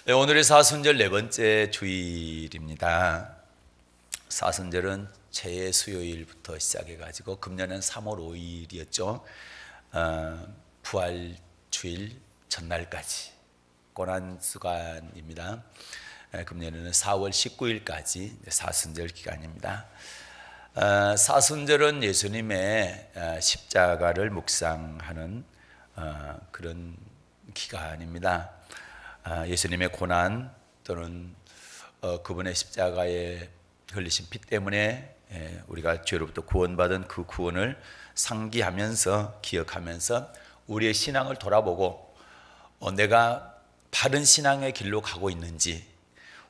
네, 오늘이 사순절 네 번째 주일입니다. 사순절은 최애 수요일부터 시작해가지고 금년은 3월 5일이었죠. 부활주일 전날까지 고난주간입니다. 금년에는 4월 19일까지 사순절 기간입니다. 사순절은 예수님의 십자가를 묵상하는 그런 기간입니다. 예수님의 고난 또는 그분의 십자가에 흘리신 피 때문에 우리가 죄로부터 구원받은 그 구원을 상기하면서 기억하면서 우리의 신앙을 돌아보고 내가 바른 신앙의 길로 가고 있는지,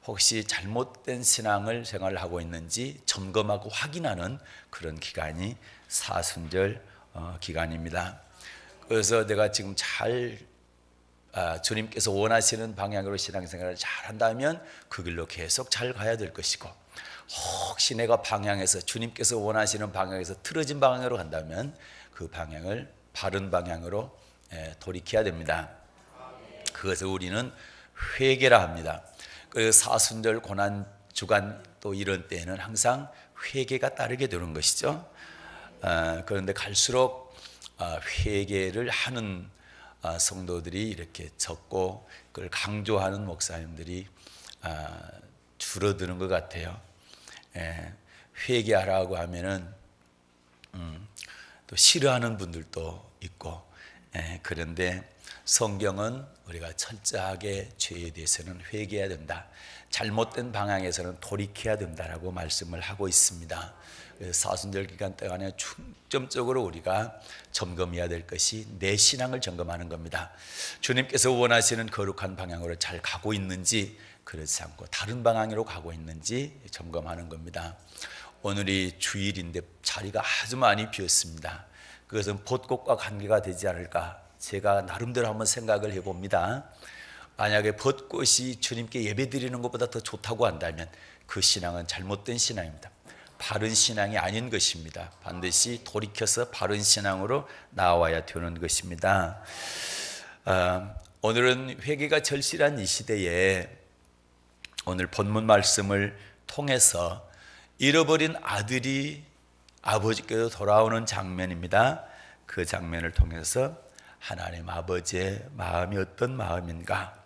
혹시 잘못된 신앙을 생활하고 있는지 점검하고 확인하는 그런 기간이 사순절 기간입니다. 그래서 내가 지금 주님께서 원하시는 방향으로 신앙생활을 잘 한다면 그 길로 계속 잘 가야 될 것이고, 혹시 내가 주님께서 원하시는 방향에서 틀어진 방향으로 간다면 그 방향을 바른 방향으로 돌이켜야 됩니다. 그것을 우리는 회개라 합니다. 그 사순절 고난 주간 또 이런 때에는 항상 회개가 따르게 되는 것이죠. 그런데 갈수록 회개를 하는 성도들이 이렇게 적고 그걸 강조하는 목사님들이 줄어드는 것 같아요. 회개하라고 하면은 또 싫어하는 분들도 있고, 그런데 성경은 우리가 철저하게 죄에 대해서는 회개해야 된다, 잘못된 방향에서는 돌이켜야 된다라고 말씀을 하고 있습니다. 사순절 기간 동안에 중점적으로 우리가 점검해야 될 것이 내 신앙을 점검하는 겁니다. 주님께서 원하시는 거룩한 방향으로 잘 가고 있는지, 그렇지 않고 다른 방향으로 가고 있는지 점검하는 겁니다. 오늘이 주일인데 자리가 아주 많이 비었습니다. 그것은 벚꽃과 관계가 되지 않을까, 제가 나름대로 한번 생각을 해봅니다. 만약에 벚꽃이 주님께 예배드리는 것보다 더 좋다고 한다면 그 신앙은 잘못된 신앙입니다. 바른 신앙이 아닌 것입니다. 반드시 돌이켜서 바른 신앙으로 나와야 되는 것입니다. 오늘은 회개가 절실한 이 시대에 오늘 본문 말씀을 통해서 잃어버린 아들이 아버지께로 돌아오는 장면입니다. 그 장면을 통해서 하나님 아버지의 마음이 어떤 마음인가,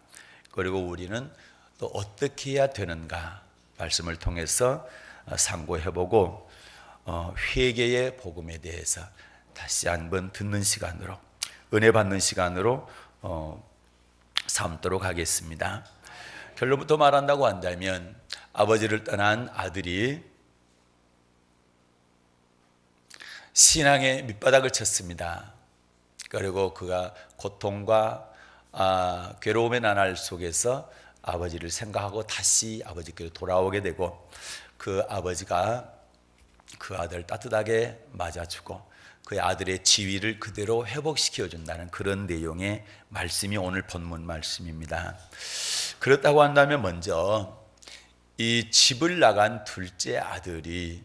그리고 우리는 또 어떻게 해야 되는가 말씀을 통해서 상고해보고 회개의 복음에 대해서 다시 한번 듣는 시간으로, 은혜 받는 시간으로 삼도록 하겠습니다. 결론부터 말한다고 한다면 아버지를 떠난 아들이 신앙의 밑바닥을 쳤습니다. 그리고 그가 고통과 괴로움의 나날 속에서 아버지를 생각하고 다시 아버지께로 돌아오게 되고, 그 아버지가 그 아들을 따뜻하게 맞아주고 그 아들의 지위를 그대로 회복시켜 준다는 그런 내용의 말씀이 오늘 본문 말씀입니다. 그렇다고 한다면 먼저 이 집을 나간 둘째 아들이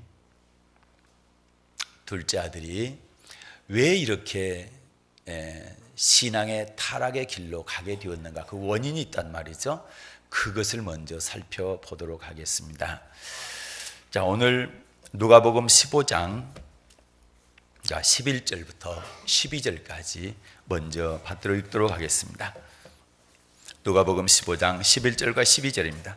왜 이렇게 신앙의 타락의 길로 가게 되었는가, 그 원인이 있단 말이죠. 그것을 먼저 살펴보도록 하겠습니다. 자, 오늘 누가복음 15장 11절부터 12절까지 먼저 받들어 읽도록 하겠습니다. 누가복음 15장 11절과 12절입니다.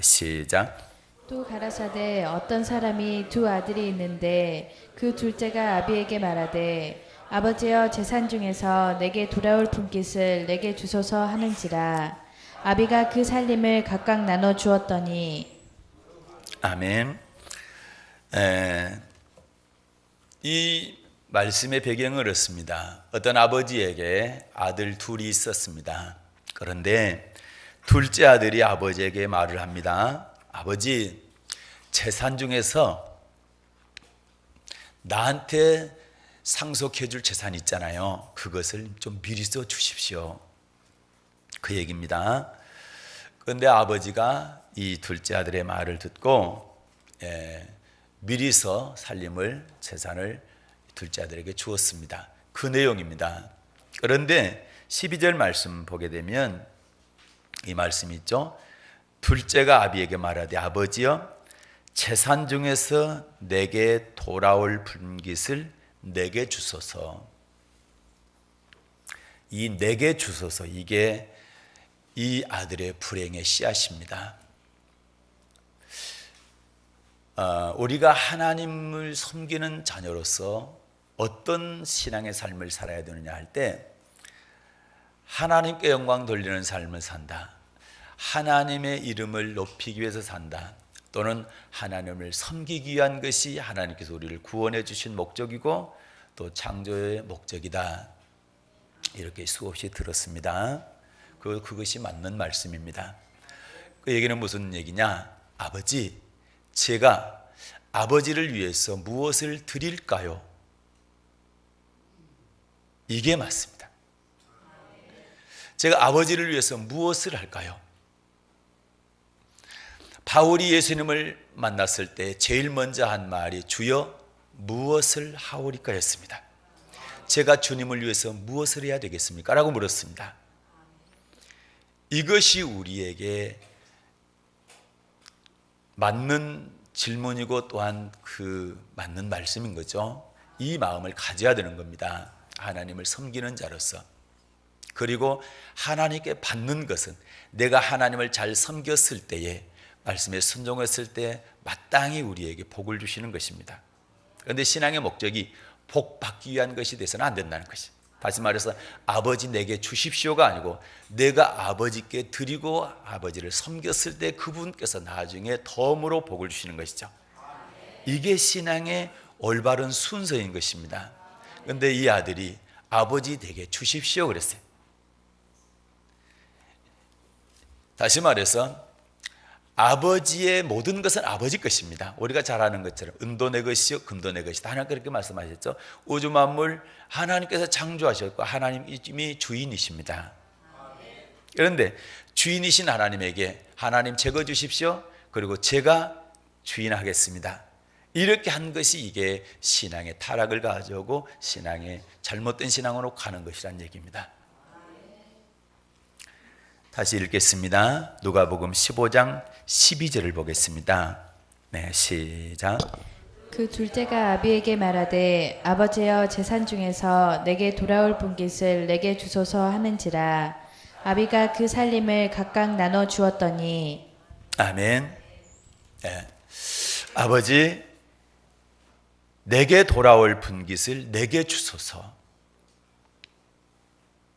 시작. 또 가라사대 어떤 사람이 두 아들이 있는데 그 둘째가 아비에게 말하되 아버지여 재산 중에서 내게 돌아올 분깃을 내게 주소서 하는지라. 아비가 그 살림을 각각 나눠 주었더니. 아멘. 이 말씀의 배경은 이렇습니다. 어떤 아버지에게 아들 둘이 있었습니다. 그런데 둘째 아들이 아버지에게 말을 합니다. 아버지, 재산 중에서 나한테 상속해 줄 재산 있잖아요. 그것을 좀 미리 써 주십시오. 그 얘기입니다. 그런데 아버지가 이 둘째 아들의 말을 듣고 미리서 살림을, 재산을 둘째 아들에게 주었습니다. 그 내용입니다. 그런데 12절 말씀 보게 되면 이 말씀이 있죠. 둘째가 아비에게 말하되 아버지여 재산 중에서 내게 돌아올 분깃을 내게 주소서. 이 내게 주소서, 이게 이 아들의 불행의 씨앗입니다. 우리가 하나님을 섬기는 자녀로서 어떤 신앙의 삶을 살아야 되느냐 할 때, 하나님께 영광 돌리는 삶을 산다, 하나님의 이름을 높이기 위해서 산다, 또는 하나님을 섬기기 위한 것이 하나님께서 우리를 구원해 주신 목적이고 또 창조의 목적이다, 이렇게 수없이 들었습니다. 그것이 맞는 말씀입니다. 그 얘기는 무슨 얘기냐? 아버지, 제가 아버지를 위해서 무엇을 드릴까요? 이게 맞습니다. 제가 아버지를 위해서 무엇을 할까요? 바울이 예수님을 만났을 때 제일 먼저 한 말이 주여 무엇을 하오리까 했습니다. 제가 주님을 위해서 무엇을 해야 되겠습니까? 라고 물었습니다. 이것이 우리에게 맞는 질문이고 또한 그 맞는 말씀인 거죠. 이 마음을 가져야 되는 겁니다. 하나님을 섬기는 자로서. 그리고 하나님께 받는 것은 내가 하나님을 잘 섬겼을 때에, 말씀에 순종했을 때 마땅히 우리에게 복을 주시는 것입니다. 그런데 신앙의 목적이 복 받기 위한 것이 돼서는 안 된다는 것이. 다시 말해서 아버지 내게 주십시오가 아니고 내가 아버지께 드리고 아버지를 섬겼을 때 그분께서 나중에 덤으로 복을 주시는 것이죠. 이게 신앙의 올바른 순서인 것입니다. 그런데 이 아들이 아버지 내게 주십시오 그랬어요. 다시 말해서 아버지의 모든 것은 아버지 것입니다. 우리가 잘 아는 것처럼 은도 내 것이요 금도 내 것이다, 하나님 그렇게 말씀하셨죠. 우주 만물 하나님께서 창조하셨고 하나님이 주인이십니다. 그런데 주인이신 하나님에게 하나님 제거 주십시오, 그리고 제가 주인하겠습니다, 이렇게 한 것이 이게 신앙의 타락을 가져오고 신앙의 잘못된 신앙으로 가는 것이란 얘기입니다. 다시 읽겠습니다. 누가복음 15장 12절을 보겠습니다. 네, 시작. 그 둘째가 아비에게 말하되 아버지여 재산 중에서 내게 돌아올 분깃을 내게 주소서 하는지라. 아비가 그 살림을 각각 나눠 주었더니. 아멘. 네. 아버지 내게 돌아올 분깃을 내게 주소서.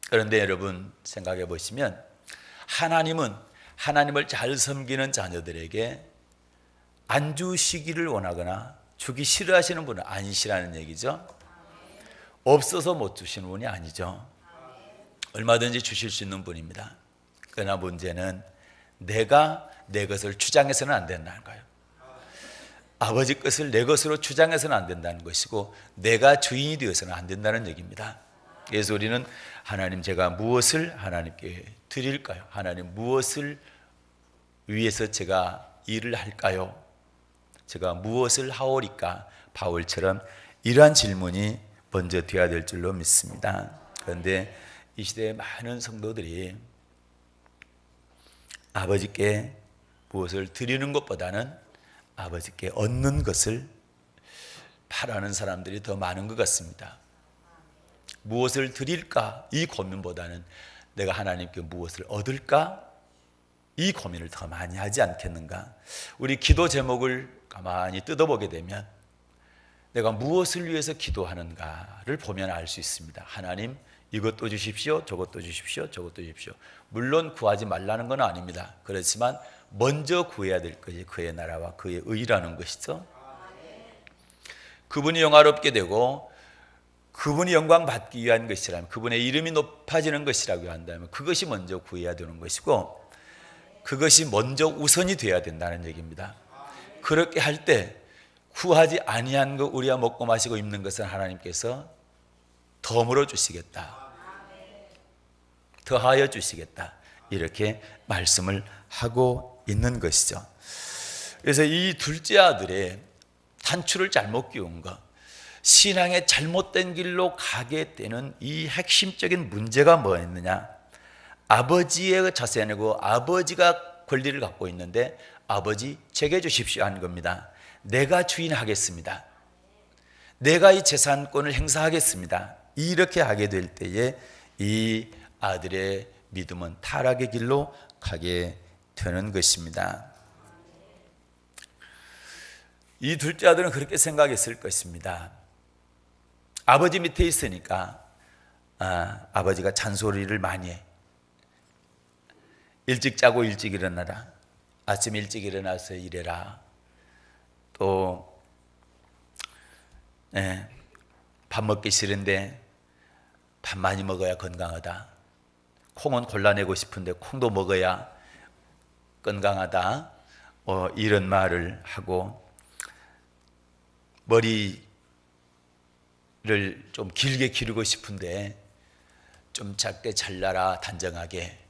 그런데 여러분 생각해 보시면 하나님은 하나님을 잘 섬기는 자녀들에게 안 주시기를 원하거나 주기 싫어하시는 분은 아니시라는 얘기죠. 없어서 못 주시는 분이 아니죠. 얼마든지 주실 수 있는 분입니다. 그러나 문제는 내가 내 것을 주장해서는 안 된다는 거예요. 아버지 것을 내 것으로 주장해서는 안 된다는 것이고 내가 주인이 되어서는 안 된다는 얘기입니다. 그래서 우리는 하나님 제가 무엇을 하나님께 드릴까요? 하나님 무엇을 위해서 제가 일을 할까요? 제가 무엇을 하오리까? 바울처럼 이러한 질문이 먼저 돼야 될 줄로 믿습니다. 그런데 이 시대의 많은 성도들이 아버지께 무엇을 드리는 것보다는 아버지께 얻는 것을 바라는 사람들이 더 많은 것 같습니다. 무엇을 드릴까? 이 고민보다는 내가 하나님께 무엇을 얻을까? 이 고민을 더 많이 하지 않겠는가? 우리 기도 제목을 가만히 뜯어보게 되면 내가 무엇을 위해서 기도하는가를 보면 알 수 있습니다. 하나님 이것도 주십시오, 저것도 주십시오, 저것도 주십시오. 물론 구하지 말라는 건 아닙니다. 그렇지만 먼저 구해야 될 것이 그의 나라와 그의 의라는 것이죠. 그분이 영화롭게 되고 그분이 영광 받기 위한 것이라면, 그분의 이름이 높아지는 것이라고 한다면 그것이 먼저 구해야 되는 것이고 그것이 먼저 우선이 돼야 된다는 얘기입니다. 그렇게 할 때 구하지 아니한 것, 우리가 먹고 마시고 입는 것은 하나님께서 덤으로 주시겠다, 더하여 주시겠다, 이렇게 말씀을 하고 있는 것이죠. 그래서 이 둘째 아들의 단추를 잘못 끼운 것, 신앙의 잘못된 길로 가게 되는 이 핵심적인 문제가 뭐였느냐? 아버지의 자세이고 아버지가 권리를 갖고 있는데 아버지 제게 주십시오 하는 겁니다. 내가 주인하겠습니다. 내가 이 재산권을 행사하겠습니다. 이렇게 하게 될 때에 이 아들의 믿음은 타락의 길로 가게 되는 것입니다. 이 둘째 아들은 그렇게 생각했을 것입니다. 아버지 밑에 있으니까 아버지가 잔소리를 많이 해. 일찍 자고 일찍 일어나라. 아침 일찍 일어나서 일해라. 또 밥 먹기 싫은데 밥 많이 먹어야 건강하다. 콩은 골라내고 싶은데 콩도 먹어야 건강하다. 이런 말을 하고 머리를 좀 길게 기르고 싶은데 좀 짧게 잘라라 단정하게.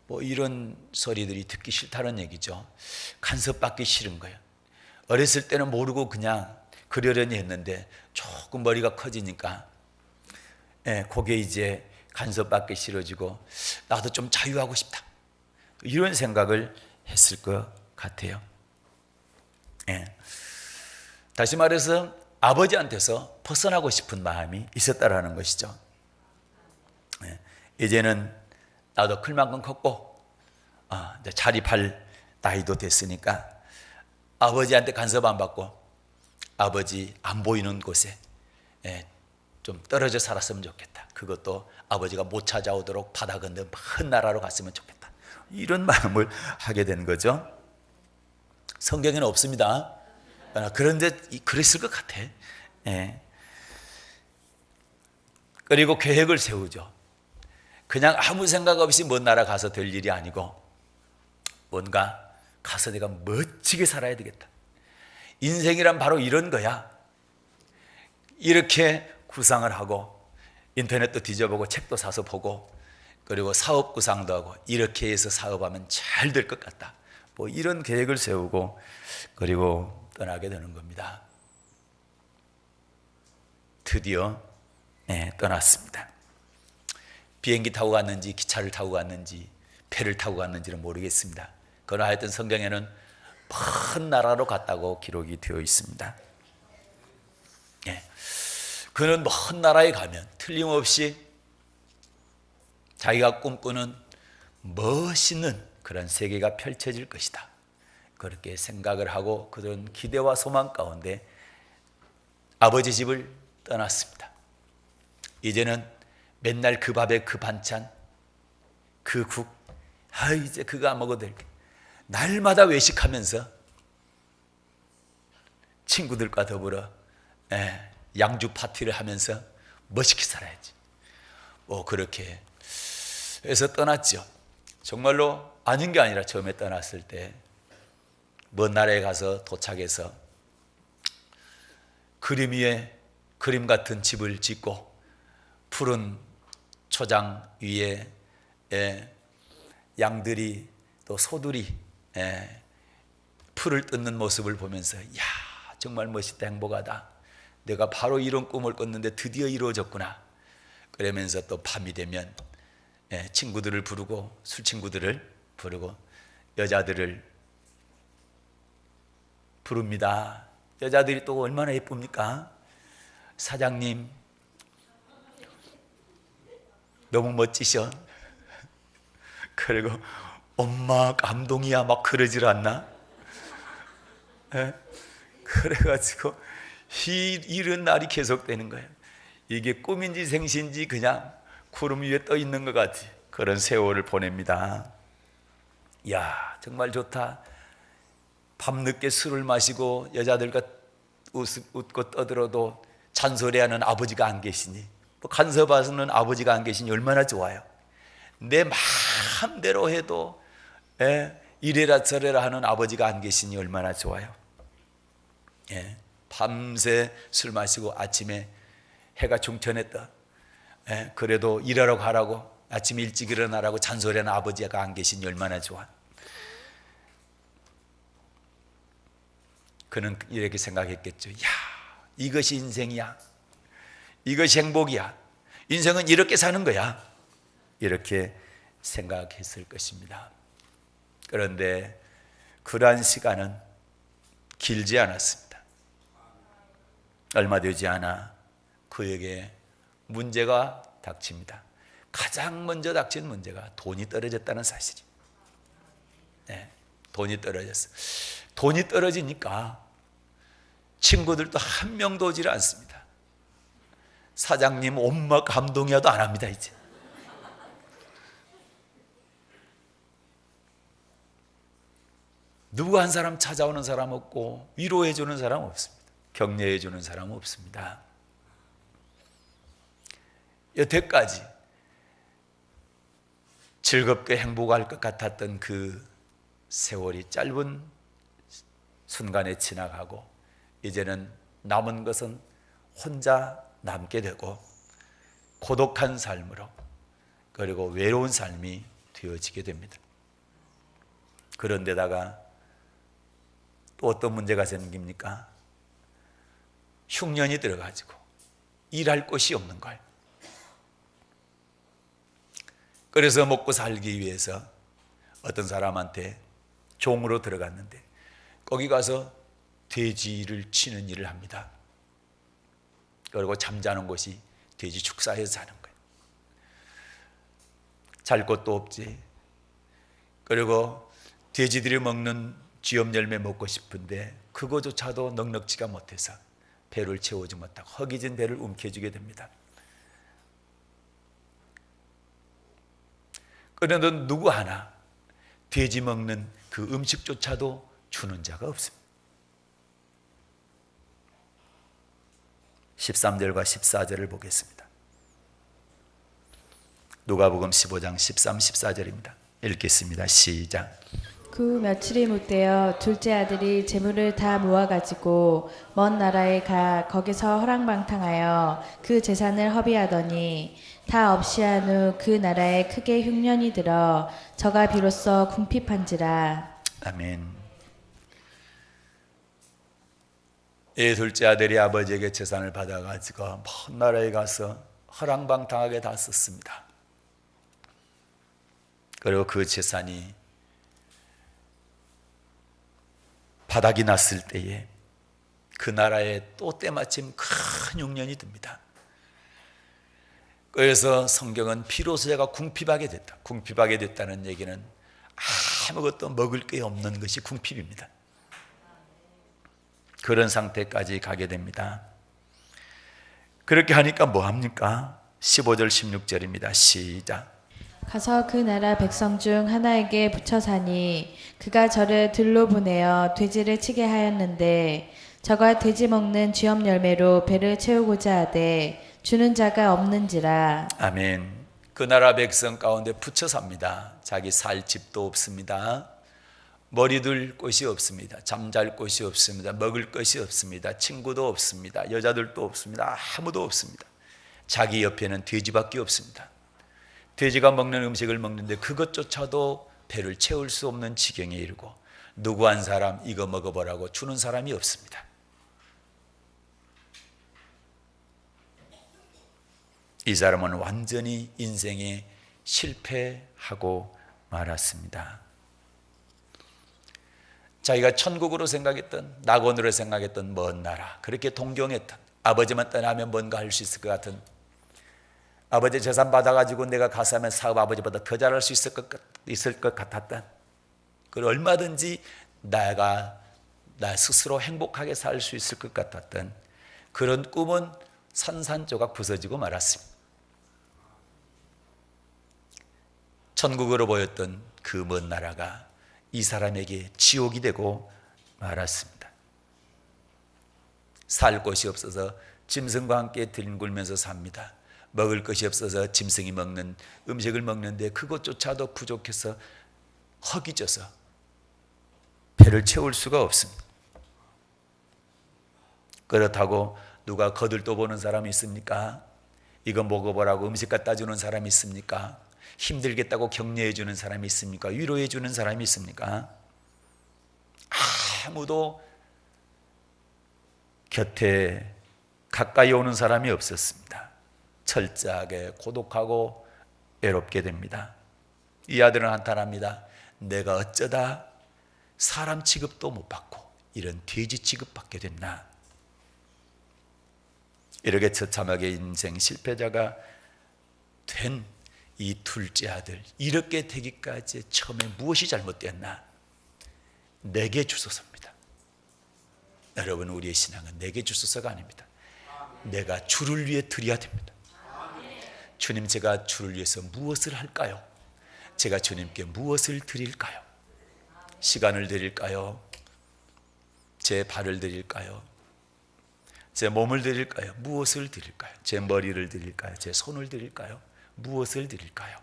뭐 이런 소리들이 듣기 싫다는 얘기죠. 간섭받기 싫은 거예요. 어렸을 때는 모르고 그냥 그러려니 했는데 조금 머리가 커지니까 그게 이제 간섭받기 싫어지고 나도 좀 자유하고 싶다. 이런 생각을 했을 것 같아요. 다시 말해서 아버지한테서 벗어나고 싶은 마음이 있었다라는 것이죠. 이제는 나도 클 만큼 컸고 이제 자립할 나이도 됐으니까 아버지한테 간섭 안 받고 아버지 안 보이는 곳에 좀 떨어져 살았으면 좋겠다. 그것도 아버지가 못 찾아오도록 바다 건너 먼 나라로 갔으면 좋겠다. 이런 마음을 하게 된 거죠. 성경에는 없습니다. 그런데 그랬을 것 같아. 그리고 계획을 세우죠. 그냥 아무 생각 없이 먼 나라 가서 될 일이 아니고 뭔가 가서 내가 멋지게 살아야 되겠다. 인생이란 바로 이런 거야. 이렇게 구상을 하고 인터넷도 뒤져보고 책도 사서 보고 그리고 사업 구상도 하고 이렇게 해서 사업하면 잘 될 것 같다. 뭐 이런 계획을 세우고 그리고 떠나게 되는 겁니다. 드디어 떠났습니다. 비행기 타고 갔는지 기차를 타고 갔는지 배를 타고 갔는지는 모르겠습니다. 그러나 하여튼 성경에는 먼 나라로 갔다고 기록이 되어 있습니다. 그는 먼 나라에 가면 틀림없이 자기가 꿈꾸는 멋있는 그런 세계가 펼쳐질 것이다. 그렇게 생각을 하고 그런 기대와 소망 가운데 아버지 집을 떠났습니다. 이제는 맨날 그 밥에 그 반찬, 그 국, 이제 그거 안 먹어도 될게. 날마다 외식하면서 친구들과 더불어 양주 파티를 하면서 멋있게 살아야지. 그렇게 해서 떠났죠. 정말로 아닌 게 아니라 처음에 떠났을 때 먼 나라에 가서 도착해서 그림 위에 그림 같은 집을 짓고 푸른 초장 위에 양들이 또 소들이 풀을 뜯는 모습을 보면서 야 정말 멋있다 행복하다. 내가 바로 이런 꿈을 꿨는데 드디어 이루어졌구나. 그러면서 또 밤이 되면 친구들을 부르고 술 친구들을 부르고 여자들을 부릅니다. 여자들이 또 얼마나 예쁩니까? 사장님 너무 멋지셔. 그리고 엄마 감동이야 막 그러질 않나? 그래가지고 이런 날이 계속되는 거예요. 이게 꿈인지 생시인지 그냥 구름 위에 떠 있는 것 같이 그런 세월을 보냅니다. 야 정말 좋다. 밤늦게 술을 마시고 여자들과 웃고 떠들어도 잔소리하는 아버지가 안 계시니 간섭하는 아버지가 안 계시니 얼마나 좋아요. 내 마음대로 해도 이래라 저래라 하는 아버지가 안 계시니 얼마나 좋아요. 밤새 술 마시고 아침에 해가 중천했다. 그래도 일하러 가라고 아침 일찍 일어나라고 잔소리하는 아버지가 안 계시니 얼마나 좋아. 그는 이렇게 생각했겠죠. 야 이것이 인생이야. 이것이 행복이야. 인생은 이렇게 사는 거야. 이렇게 생각했을 것입니다. 그런데 그러한 시간은 길지 않았습니다. 얼마 되지 않아 그에게 문제가 닥칩니다. 가장 먼저 닥친 문제가 돈이 떨어졌다는 사실이에요. 네, 돈이 떨어졌어요. 돈이 떨어지니까 친구들도 한 명도 오질 않습니다. 사장님 엄마 감동이라도 안 합니다. 이제 누구 한 사람 찾아오는 사람 없고 위로해 주는 사람 없습니다. 격려해 주는 사람 없습니다. 여태까지 즐겁게 행복할 것 같았던 그 세월이 짧은 순간에 지나가고 이제는 남은 것은 혼자 남게 되고 고독한 삶으로 그리고 외로운 삶이 되어지게 됩니다. 그런데다가 또 어떤 문제가 생깁니까? 흉년이 들어가지고 일할 곳이 없는 거예요. 그래서 먹고 살기 위해서 어떤 사람한테 종으로 들어갔는데 거기 가서 돼지를 치는 일을 합니다. 그리고 잠자는 곳이 돼지 축사에서 자는 거예요. 잘 곳도 없지. 그리고 돼지들이 먹는 쥐염 열매 먹고 싶은데 그거조차도 넉넉지가 못해서 배를 채우지 못하고 허기진 배를 움켜쥐게 됩니다. 그런데 누구 하나 돼지 먹는 그 음식조차도 주는 자가 없습니다. 13절과 14절을 보겠습니다. 누가복음 15장 13, 14절입니다. 읽겠습니다. 시작. 그 며칠이 못되어 둘째 아들이 재물을 다 모아가지고 먼 나라에 가 거기서 허랑방탕하여 그 재산을 허비하더니 다 없이 한 후 그 나라에 크게 흉년이 들어 저가 비로소 궁핍한지라. 아멘. 이 둘째 아들이 아버지에게 재산을 받아가지고 먼 나라에 가서 허랑방탕하게 다 썼습니다. 그리고 그 재산이 바닥이 났을 때에 그 나라에 또 때마침 큰 흉년이 듭니다. 그래서 성경은 비로소 제가 궁핍하게 됐다. 궁핍하게 됐다는 얘기는 아무것도 먹을 게 없는 것이 궁핍입니다. 그런 상태까지 가게 됩니다. 그렇게 하니까 뭐합니까? 15절 16절입니다. 시작. 가서 그 나라 백성 중 하나에게 붙여 사니 그가 저를 들로 보내어 돼지를 치게 하였는데 저가 돼지 먹는 쥐염 열매로 배를 채우고자 하되 주는 자가 없는지라. 아멘. 그 나라 백성 가운데 붙여 삽니다. 자기 살 집도 없습니다. 머리 둘 곳이 없습니다. 잠잘 곳이 없습니다. 먹을 것이 없습니다. 친구도 없습니다. 여자들도 없습니다. 아무도 없습니다. 자기 옆에는 돼지밖에 없습니다. 돼지가 먹는 음식을 먹는데 그것조차도 배를 채울 수 없는 지경에 이르고 누구 한 사람 이거 먹어보라고 주는 사람이 없습니다. 이 사람은 완전히 인생에 실패하고 말았습니다. 자기가 천국으로 생각했던, 낙원으로 생각했던 먼 나라, 그렇게 동경했던, 아버지만 떠나면 뭔가 할 수 있을 것 같은, 아버지 재산 받아가지고 내가 가서 하면 사업 아버지보다 더 잘할 수 있을 것 같았던, 그리고 얼마든지 나 스스로 행복하게 살 수 있을 것 같았던 그런 꿈은 산산조각 부서지고 말았습니다. 천국으로 보였던 그 먼 나라가 이 사람에게 지옥이 되고 말았습니다. 살 곳이 없어서 짐승과 함께 뒹굴면서 삽니다. 먹을 것이 없어서 짐승이 먹는 음식을 먹는데 그것조차도 부족해서 허기져서 배를 채울 수가 없습니다. 그렇다고 누가 거들떠보는 사람이 있습니까? 이거 먹어보라고 음식 갖다 주는 사람이 있습니까? 힘들겠다고 격려해 주는 사람이 있습니까? 위로해 주는 사람이 있습니까? 아무도 곁에 가까이 오는 사람이 없었습니다. 철저하게 고독하고 외롭게 됩니다. 이 아들은 한탄합니다. 내가 어쩌다 사람 취급도 못 받고 이런 돼지 취급받게 됐나. 이렇게 처참하게 인생 실패자가 된 이 둘째 아들, 이렇게 되기까지 처음에 무엇이 잘못되었나? 내게 주소서입니다. 여러분, 우리의 신앙은 내게 주소서가 아닙니다. 내가 주를 위해 드려야 됩니다. 주님, 제가 주를 위해서 무엇을 할까요? 제가 주님께 무엇을 드릴까요? 시간을 드릴까요? 제 발을 드릴까요? 제 몸을 드릴까요? 무엇을 드릴까요? 제 머리를 드릴까요? 제 손을 드릴까요? 무엇을 드릴까요?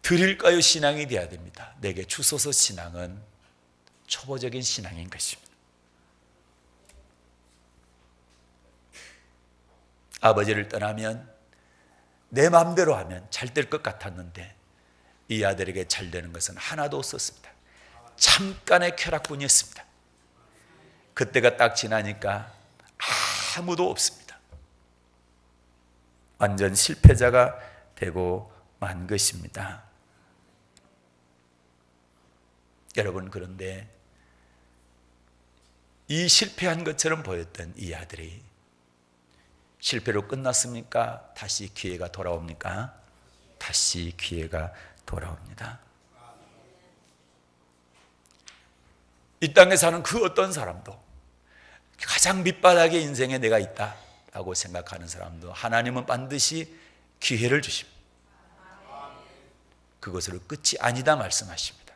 드릴까요? 신앙이 되어야 됩니다. 내게 주소서 신앙은 초보적인 신앙인 것입니다. 아버지를 떠나면 내 마음대로 하면 잘 될 것 같았는데 이 아들에게 잘 되는 것은 하나도 없었습니다. 잠깐의 쾌락뿐이었습니다. 그때가 딱 지나니까 아무도 없습니다. 완전 실패자가 되고 만 것입니다. 여러분, 그런데 이 실패한 것처럼 보였던 이 아들이 실패로 끝났습니까? 다시 기회가 돌아옵니까? 다시 기회가 돌아옵니다. 이 땅에 사는 그 어떤 사람도 가장 밑바닥의 인생에 내가 있다라고 생각하는 사람도 하나님은 반드시 기회를 주십니다. 그것으로 끝이 아니다 말씀하십니다.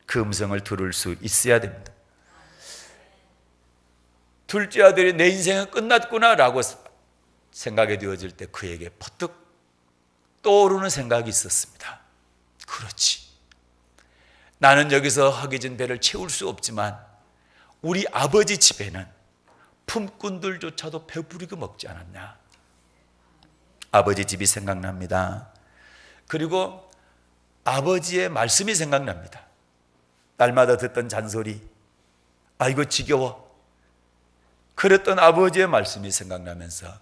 그 음성을 들을 수 있어야 됩니다. 둘째 아들이 내 인생은 끝났구나라고 생각이 되어질 때 그에게 퍼뜩 떠오르는 생각이 있었습니다. 그렇지. 나는 여기서 허기진 배를 채울 수 없지만 우리 아버지 집에는 품꾼들조차도 배부르게 먹지 않았냐. 아버지 집이 생각납니다. 그리고 아버지의 말씀이 생각납니다. 날마다 듣던 잔소리, 아이고 지겨워. 그랬던 아버지의 말씀이 생각나면서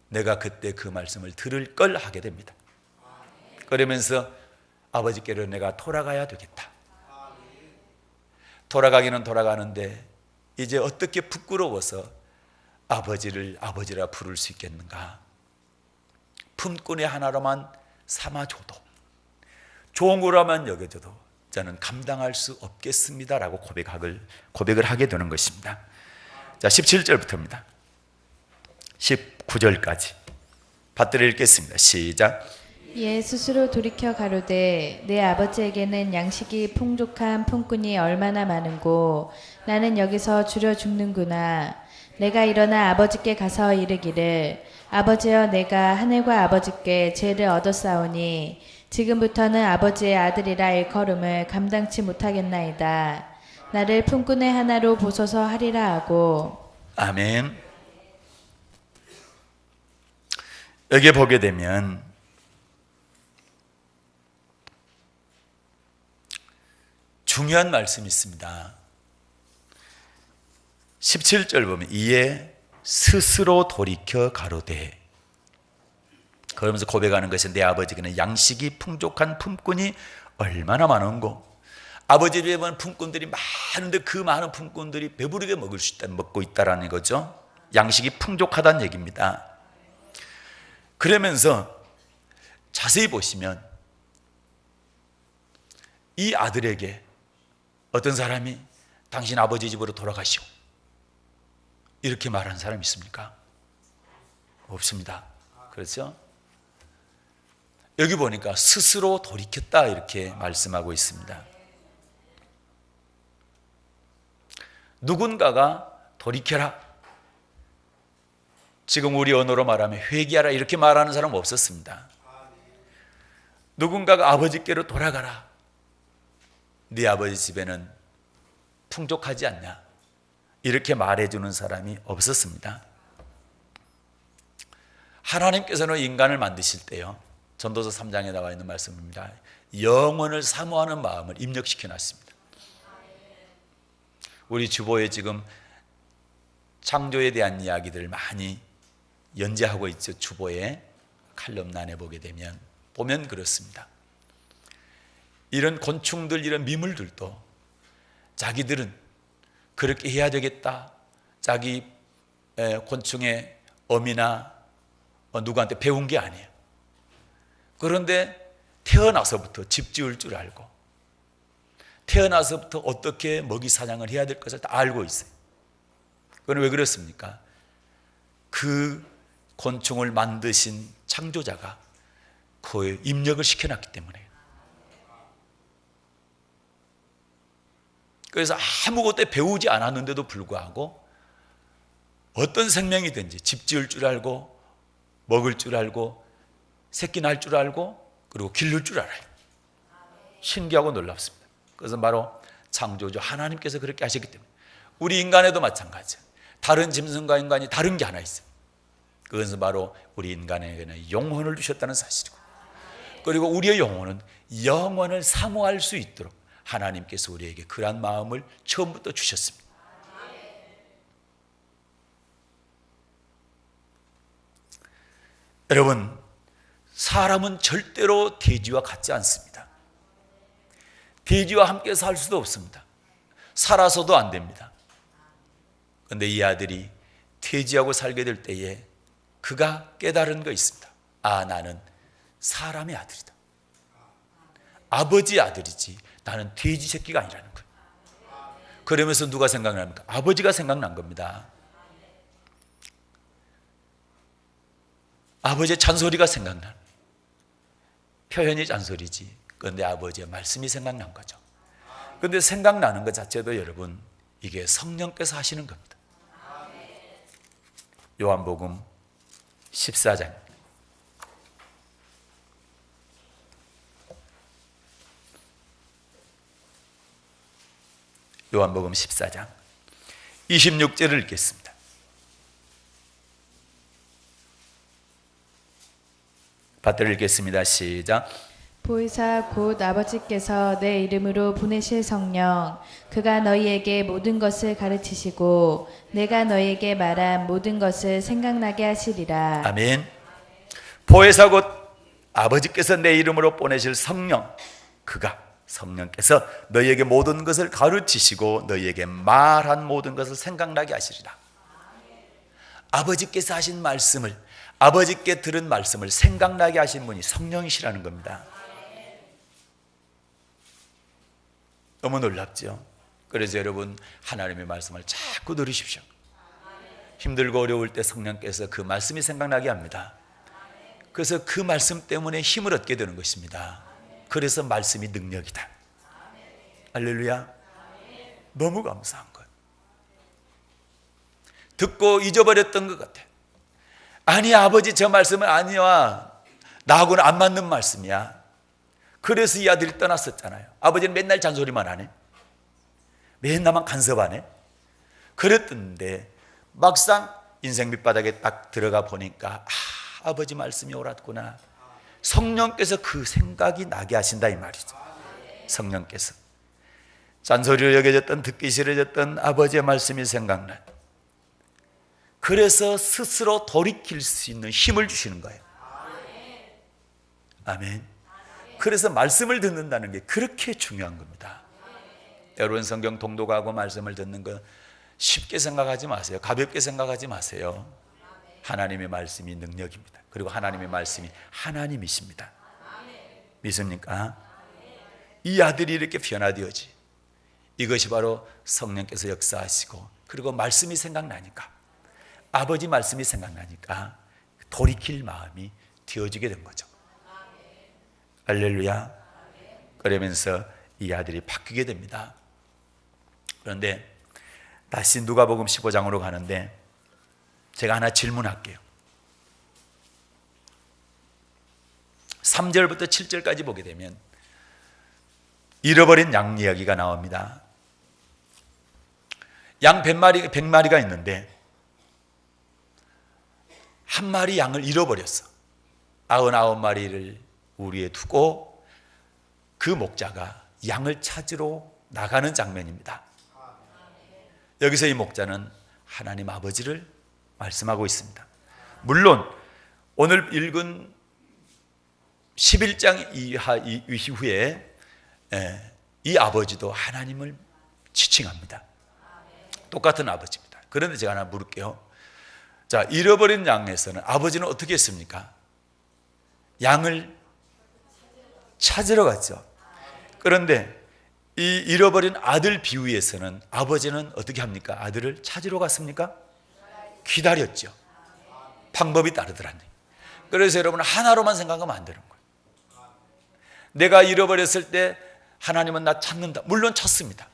내가 그때 그 말씀을 들을 걸 하게 됩니다. 그러면서 아버지께로 내가 돌아가야 되겠다. 돌아가기는 돌아가는데 이제 어떻게 부끄러워서 아버지를 아버지라 부를 수 있겠는가. 품꾼의 하나로만 삼아줘도, 좋은 거라만 여겨줘도 저는 감당할 수 없겠습니다라고 고백을 하게 되는 것입니다. 자, 17절부터입니다. 19절까지 받들어 읽겠습니다. 시작. 예 스스로 돌이켜 가로되 내 아버지에게는 양식이 풍족한 품꾼이 얼마나 많은고 나는 여기서 줄여 죽는구나. 내가 일어나 아버지께 가서 이르기를 아버지여 내가 하늘과 아버지께 죄를 얻었사오니 지금부터는 아버지의 아들이라 일컬음을 감당치 못하겠나이다. 나를 품꾼의 하나로 보소서 하리라 하고. 아멘. 여기 보게 되면 중요한 말씀이 있습니다. 17절 보면 이에 스스로 돌이켜 가로되, 그러면서 고백하는 것은 내 아버지에게는 양식이 풍족한 품꾼이 얼마나 많은고. 아버지 집에 보면 품꾼들이 많은데 그 많은 품꾼들이 배부르게 먹고 있다라는 거죠. 양식이 풍족하다는 얘기입니다. 그러면서 자세히 보시면 이 아들에게 어떤 사람이 당신 아버지 집으로 돌아가시오 이렇게 말하는 사람이 있습니까? 없습니다. 그렇죠? 여기 보니까 스스로 돌이켰다 이렇게 말씀하고 있습니다. 누군가가 돌이켜라, 지금 우리 언어로 말하면 회개하라 이렇게 말하는 사람은 없었습니다. 누군가가 아버지께로 돌아가라, 네 아버지 집에는 풍족하지 않냐 이렇게 말해주는 사람이 없었습니다. 하나님께서는 인간을 만드실 때요, 전도서 3장에 나와 있는 말씀입니다. 영원을 사모하는 마음을 입력시켜 놨습니다. 우리 주보에 지금 창조에 대한 이야기들을 많이 연재하고 있죠. 주보에 칼럼란에 보면 그렇습니다. 이런 곤충들, 이런 미물들도 자기들은 그렇게 해야 되겠다, 자기 곤충의 어미나 누구한테 배운 게 아니에요. 그런데 태어나서부터 집 지을 줄 알고, 태어나서부터 어떻게 먹이 사냥을 해야 될 것을 다 알고 있어요. 그건 왜 그렇습니까? 그 곤충을 만드신 창조자가 그 입력을 시켜놨기 때문에. 그래서 아무것도 배우지 않았는데도 불구하고 어떤 생명이든지 집 지을 줄 알고, 먹을 줄 알고, 새끼 날 줄 알고, 그리고 기를 줄 알아요. 신기하고 놀랍습니다. 그것은 바로 창조주 하나님께서 그렇게 하셨기 때문에. 우리 인간에도 마찬가지예요. 다른 짐승과 인간이 다른 게 하나 있어요. 그것은 바로 우리 인간에게는 영혼을 주셨다는 사실이고, 그리고 우리의 영혼은 영원을 사모할 수 있도록 하나님께서 우리에게 그러한 마음을 처음부터 주셨습니다. 여러분, 사람은 절대로 돼지와 같지 않습니다. 돼지와 함께 살 수도 없습니다. 살아서도 안 됩니다. 그런데 이 아들이 돼지하고 살게 될 때에 그가 깨달은 거 있습니다. 아, 나는 사람의 아들이다. 아버지의 아들이지 나는 돼지 새끼가 아니라는 거예요. 그러면서 누가 생각납니까? 아버지가 생각난 겁니다. 아버지의 잔소리가 생각난, 표현이 잔소리지, 그런데 아버지의 말씀이 생각난 거죠. 그런데 생각나는 것 자체도 여러분, 이게 성령께서 하시는 겁니다. 요한복음 14장 요한복음 14장 26절을 읽겠습니다. 받들어 읽겠습니다. 시작. 보혜사 곧 아버지께서 내 이름으로 보내실 성령, 그가 너희에게 모든 것을 가르치시고 내가 너희에게 말한 모든 것을 생각나게 하시리라. 아멘. 보혜사 곧 아버지께서 내 이름으로 보내실 성령, 그가 성령께서 너희에게 모든 것을 가르치시고 너희에게 말한 모든 것을 생각나게 하시리라. 아버지께서 하신 말씀을, 아버지께 들은 말씀을 생각나게 하신 분이 성령이시라는 겁니다. 너무 놀랍죠? 그래서 여러분, 하나님의 말씀을 자꾸 들으십시오. 힘들고 어려울 때 성령께서 그 말씀이 생각나게 합니다. 그래서 그 말씀 때문에 힘을 얻게 되는 것입니다. 그래서 말씀이 능력이다. 할렐루야. 너무 감사한 것. 듣고 잊어버렸던 것 같아. 아니, 아버지 저 말씀은 아니야, 나하고는 안 맞는 말씀이야. 그래서 이 아들이 떠났었잖아요. 아버지는 맨날 잔소리만 하네, 맨날만 간섭하네. 그랬던데 막상 인생 밑바닥에 딱 들어가 보니까 아버지 말씀이 옳았구나. 성령께서 그 생각이 나게 하신다 이 말이죠. 성령께서 잔소리로 여겨졌던, 듣기 싫어졌던 아버지의 말씀이 생각나. 그래서 스스로 돌이킬 수 있는 힘을 주시는 거예요. 아멘. 그래서 말씀을 듣는다는 게 그렇게 중요한 겁니다. 여러분, 성경 통독하고 말씀을 듣는 거 쉽게 생각하지 마세요. 가볍게 생각하지 마세요. 하나님의 말씀이 능력입니다. 그리고 하나님의 말씀이 하나님이십니다. 믿습니까? 이 아들이 이렇게 변화되어지, 이것이 바로 성령께서 역사하시고, 그리고 말씀이 생각나니까, 아버지 말씀이 생각나니까 돌이킬 마음이 되어지게 된 거죠. 할렐루야. 그러면서 이 아들이 바뀌게 됩니다. 그런데 다시 누가복음 15장으로 가는데 제가 하나 질문할게요. 3절부터 7절까지 보게 되면 잃어버린 양 이야기가 나옵니다. 양 100마리가 있는데 한 마리 양을 잃어버렸어. 99마리를 우리에 두고 그 목자가 양을 찾으러 나가는 장면입니다. 여기서 이 목자는 하나님 아버지를 말씀하고 있습니다. 물론 오늘 읽은 11장 이후에 이 아버지도 하나님을 지칭합니다. 똑같은 아버지입니다. 그런데 제가 하나 물을게요. 자, 잃어버린 양에서는 아버지는 어떻게 했습니까? 양을 찾으러 갔죠. 그런데 이 잃어버린 아들 비유에서는 아버지는 어떻게 합니까? 아들을 찾으러 갔습니까? 기다렸죠. 방법이 다르더라니. 그래서 여러분 하나로만 생각하면 안 되는 거예요. 내가 잃어버렸을 때 하나님은 나 찾는다. 물론 찾습니다.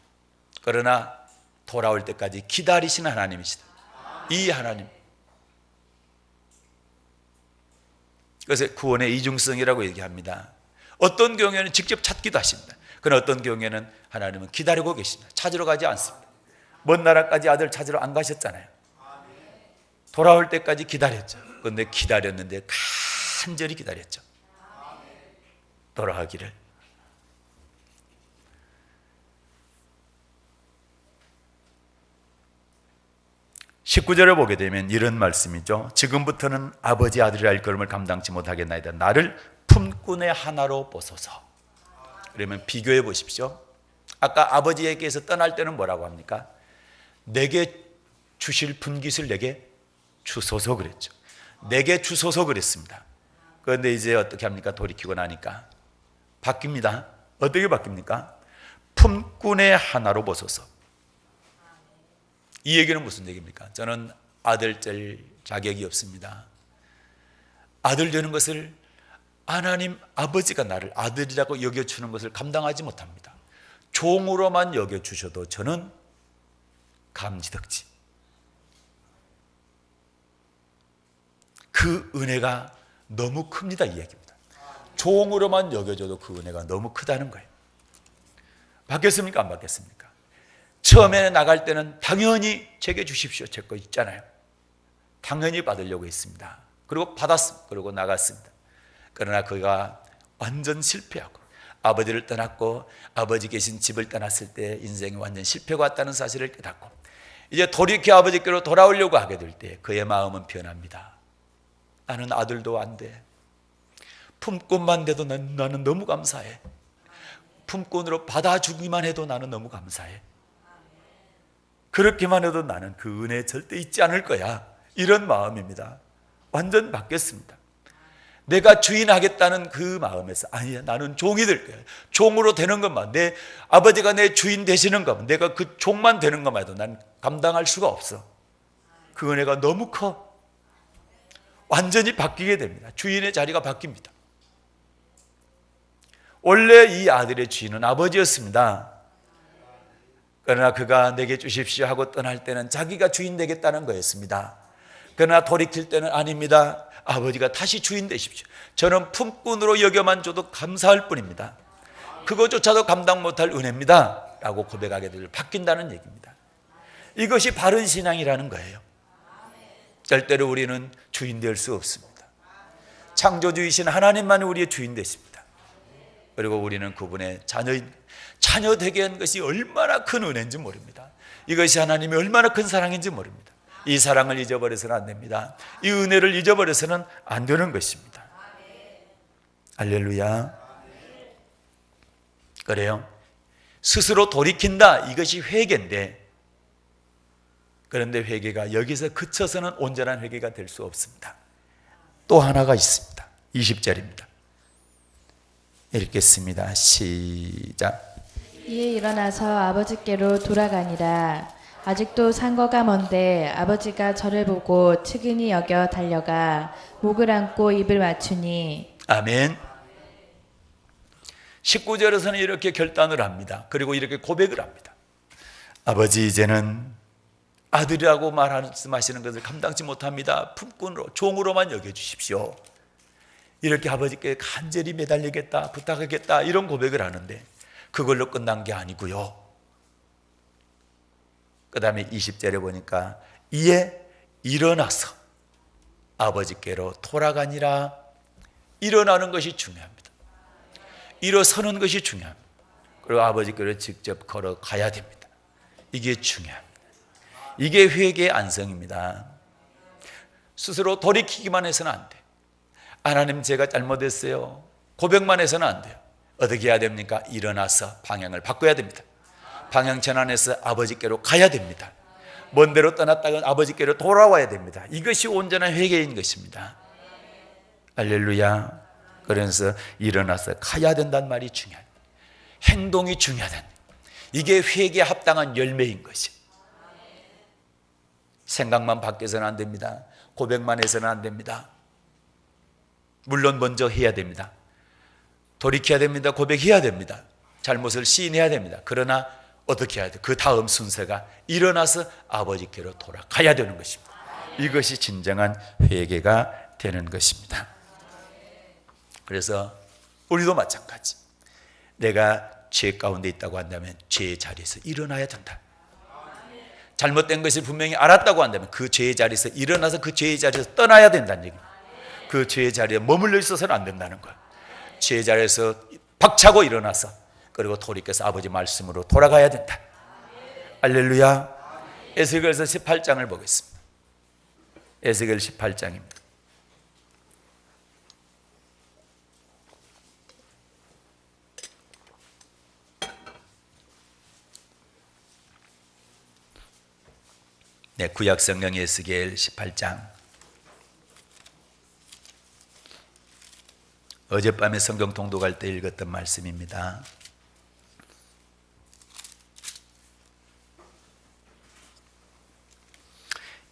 그러나 돌아올 때까지 기다리시는 하나님이시다. 이 하나님. 그래서 구원의 이중성이라고 얘기합니다. 어떤 경우에는 직접 찾기도 하십니다. 그러나 어떤 경우에는 하나님은 기다리고 계십니다. 찾으러 가지 않습니다. 먼 나라까지 아들 찾으러 안 가셨잖아요. 돌아올 때까지 기다렸죠. 그런데 기다렸는데 간절히 기다렸죠. 돌아가기를. 19절을 보게 되면 이런 말씀이죠. 지금부터는 아버지 아들이라 할 걸음을 감당치 못하겠나이다. 나를 품꾼의 하나로 보소서. 그러면 비교해 보십시오. 아까 아버지에게서 떠날 때는 뭐라고 합니까? 내게 주실 분깃을 내게 주소서 그랬죠. 내게 주소서 그랬습니다. 그런데 이제 어떻게 합니까? 돌이키고 나니까 바뀝니다. 어떻게 바뀝니까? 품꾼의 하나로 보소서. 이 얘기는 무슨 얘기입니까? 저는 아들 될 자격이 없습니다. 아들 되는 것을 하나님 아버지가 나를 아들이라고 여겨주는 것을 감당하지 못합니다. 종으로만 여겨주셔도 저는 감지덕지. 그 은혜가 너무 큽니다. 이 얘기입니다. 종으로만 여겨줘도 그 은혜가 너무 크다는 거예요. 받겠습니까? 안 받겠습니까? 처음에 나갈 때는 당연히 제게 주십시오. 제 거 있잖아요. 당연히 받으려고 했습니다. 그리고 받았습니다. 그리고 나갔습니다. 그러나 그가 완전 실패하고 아버지를 떠났고 아버지 계신 집을 떠났을 때 인생이 완전 실패가 왔다는 사실을 깨닫고 이제 돌이켜 아버지께로 돌아오려고 하게 될 때 그의 마음은 변합니다. 나는 아들도 안 돼. 품꾼만 돼도 나는 너무 감사해. 품꾼으로 받아주기만 해도 나는 너무 감사해. 그렇게만 해도 나는 그 은혜 절대 잊지 않을 거야. 이런 마음입니다. 완전 바뀌었습니다. 내가 주인하겠다는 그 마음에서 아니야, 나는 종이 될 거야. 종으로 되는 것만, 내 아버지가 내 주인 되시는 것만, 내가 그 종만 되는 것만 해도 난 감당할 수가 없어. 그 은혜가 너무 커. 완전히 바뀌게 됩니다. 주인의 자리가 바뀝니다. 원래 이 아들의 주인은 아버지였습니다. 그러나 그가 내게 주십시오 하고 떠날 때는 자기가 주인 되겠다는 거였습니다. 그러나 돌이킬 때는 아닙니다. 아버지가 다시 주인 되십시오. 저는 품꾼으로 여겨만 줘도 감사할 뿐입니다. 그것조차도 감당 못할 은혜입니다 라고 고백하게 되면 바뀐다는 얘기입니다. 이것이 바른 신앙이라는 거예요. 절대로 우리는 주인 될 수 없습니다. 창조주이신 하나님만이 우리의 주인 되십니다. 그리고 우리는 그분의 자녀 되게 한 것이 얼마나 큰 은혜인지 모릅니다. 이것이 하나님이 얼마나 큰 사랑인지 모릅니다. 이 사랑을 잊어버려서는 안 됩니다. 이 은혜를 잊어버려서는 안 되는 것입니다. 할렐루야. 그래요. 스스로 돌이킨다. 이것이 회개인데, 그런데 회개가 여기서 그쳐서는 온전한 회개가 될 수 없습니다. 또 하나가 있습니다. 20절입니다. 읽겠습니다. 시작. 이에 일어나서 아버지께로 돌아가니라. 아직도 상거가 먼데 아버지가 저를 보고 측은히 여겨 달려가 목을 안고 입을 맞추니. 아멘. 19절에서는 이렇게 결단을 합니다. 그리고 이렇게 고백을 합니다. 아버지, 이제는 아들이라고 말씀하시는 것을 감당치 못합니다. 품꾼으로, 종으로만 여겨주십시오. 이렇게 아버지께 간절히 매달리겠다, 부탁하겠다, 이런 고백을 하는데 그걸로 끝난 게 아니고요. 그 다음에 20절에 보니까 이에 일어나서 아버지께로 돌아가니라. 일어나는 것이 중요합니다. 일어서는 것이 중요합니다. 그리고 아버지께로 직접 걸어가야 됩니다. 이게 중요합니다. 이게 회개의 안성입니다. 스스로 돌이키기만 해서는 안 돼. 하나님, 제가 잘못했어요. 고백만 해서는 안 돼요. 어떻게 해야 됩니까? 일어나서 방향을 바꿔야 됩니다. 방향 전환해서 아버지께로 가야 됩니다. 먼 데로 떠났다가 아버지께로 돌아와야 됩니다. 이것이 온전한 회개인 것입니다. 할렐루야. 그래서 일어나서 가야 된다는 말이 중요해요. 행동이 중요하다. 이게 회개에 합당한 열매인 것이. 생각만 바뀌어서는 안 됩니다. 고백만 해서는 안 됩니다. 물론 먼저 해야 됩니다. 돌이켜야 됩니다. 고백해야 됩니다. 잘못을 시인해야 됩니다. 그러나 어떻게 해야 돼요? 그 다음 순서가 일어나서 아버지께로 돌아가야 되는 것입니다. 이것이 진정한 회개가 되는 것입니다. 그래서 우리도 마찬가지. 내가 죄 가운데 있다고 한다면 죄의 자리에서 일어나야 된다. 잘못된 것을 분명히 알았다고 한다면 그 죄의 자리에서 일어나서 그 죄의 자리에서 떠나야 된다는 얘기입니다. 그 죄의 자리에 머물러 있어서는 안 된다는 거예요. 죄의 자리에서 박차고 일어나서 그리고 돌이켜서 아버지 말씀으로 돌아가야 된다. 할렐루야. 에스겔서 18장을 보겠습니다. 에스겔 18장입니다. 네, 구약 성경 에스겔 18장. 어젯밤에 성경 통독할 때 읽었던 말씀입니다.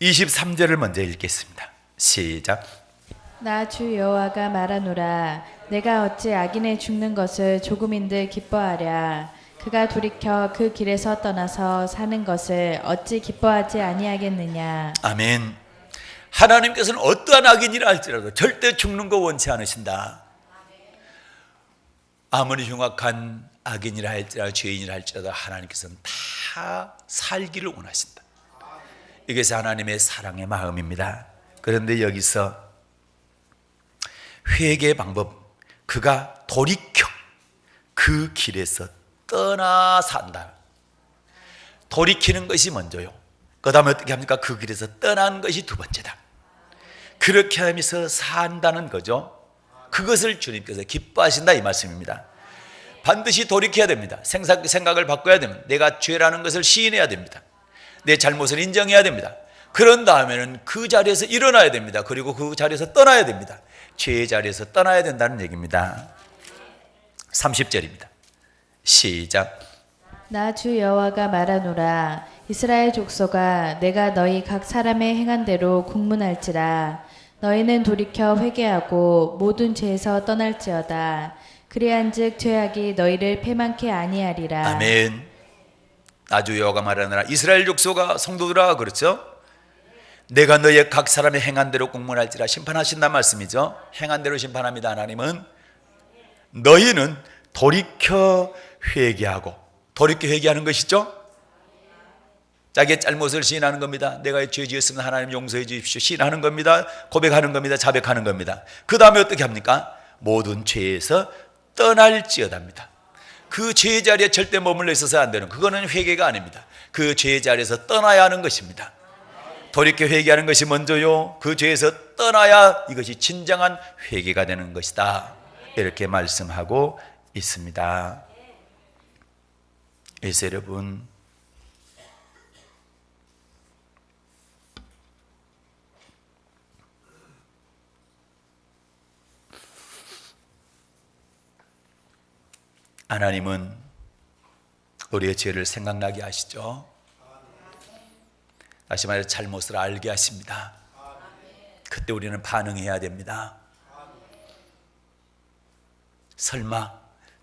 (23절을) 먼저 읽겠습니다. 시작. 나 주 여호와가 말하노라. 내가 어찌 악인의 죽는 것을 조금인들 기뻐하랴. 그가 돌이켜 그 길에서 떠나서 사는 것을 어찌 기뻐하지 아니하겠느냐. 아멘. 하나님께서는 어떠한 악인이라 할지라도 절대 죽는 거 원치 않으신다. 아무리 흉악한 악인이라 할지라도 죄인이라 할지라도 하나님께서는 다 살기를 원하신다. 이것이 하나님의 사랑의 마음입니다. 그런데 여기서 회개의 방법, 그가 돌이켜 그 길에서 떠나 산다. 돌이키는 것이 먼저요. 그 다음에 어떻게 합니까? 그 길에서 떠나는 것이 두 번째다. 그렇게 하면서 산다는 거죠. 그것을 주님께서 기뻐하신다 이 말씀입니다. 반드시 돌이켜야 됩니다. 생각을 바꿔야 됩니다. 내가 죄라는 것을 시인해야 됩니다. 내 잘못을 인정해야 됩니다. 그런 다음에는 그 자리에서 일어나야 됩니다. 그리고 그 자리에서 떠나야 됩니다. 죄의 자리에서 떠나야 된다는 얘기입니다. 30절입니다. 시작. 나 주 여호와가 말하노라. 이스라엘 족속아, 내가 너희 각 사람의 행한 대로 국문할지라. 너희는 돌이켜 회개하고 모든 죄에서 떠날지어다. 그리한즉 죄악이 너희를 패망케 아니하리라. 아멘. 나 주 여호와가 말하노라. 이스라엘 족속아, 성도들아, 그렇죠? 내가 너희 각 사람의 행한 대로 국문할지라. 심판하신다는 말씀이죠. 행한 대로 심판합니다. 하나님은. 너희는 돌이켜 회개하고, 돌이켜 회개하는 것이죠. 자기의 잘못을 시인하는 겁니다. 내가 죄 지었으면 하나님 용서해 주십시오. 시인하는 겁니다. 고백하는 겁니다. 자백하는 겁니다. 그 다음에 어떻게 합니까? 모든 죄에서 떠날지어답니다. 그 죄의 자리에 절대 머물러 있어서 안 되는, 그거는 회개가 아닙니다. 그 죄의 자리에서 떠나야 하는 것입니다. 돌이켜 회개하는 것이 먼저요. 그 죄에서 떠나야 이것이 진정한 회개가 되는 것이다. 이렇게 말씀하고 있습니다. 그래서 여러분, 하나님은 우리의 죄를 생각나게 하시죠. 다시 말해 잘못을 알게 하십니다. 그때 우리는 반응해야 됩니다. 설마,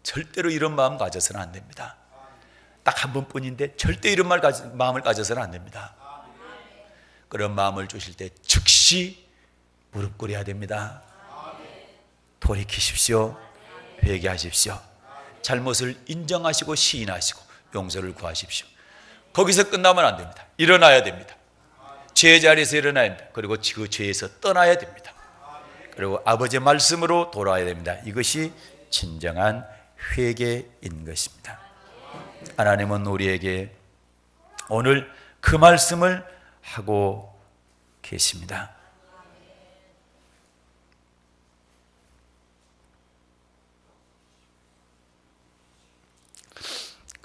절대로 이런 마음 가져서는 안 됩니다. 딱 한 번뿐인데 절대 이런 마음을 가져서는 안 됩니다. 그런 마음을 주실 때 즉시 무릎 꿇어야 됩니다. 돌이키십시오. 회개하십시오. 잘못을 인정하시고 시인하시고 용서를 구하십시오. 거기서 끝나면 안 됩니다. 일어나야 됩니다. 죄의 자리에서 일어나야 됩니다. 그리고 그 죄에서 떠나야 됩니다. 그리고 아버지의 말씀으로 돌아와야 됩니다. 이것이 진정한 회개인 것입니다. 하나님은 우리에게 오늘 그 말씀을 하고 계십니다.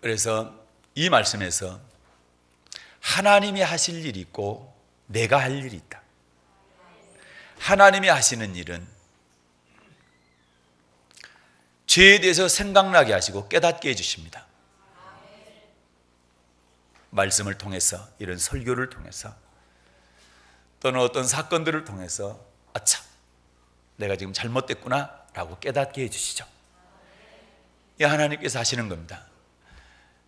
그래서 이 말씀에서 하나님이 하실 일이 있고 내가 할 일이 있다. 하나님이 하시는 일은 죄에 대해서 생각나게 하시고 깨닫게 해주십니다. 말씀을 통해서, 이런 설교를 통해서, 또는 어떤 사건들을 통해서 아차, 내가 지금 잘못됐구나 라고 깨닫게 해주시죠. 이 하나님께서 하시는 겁니다.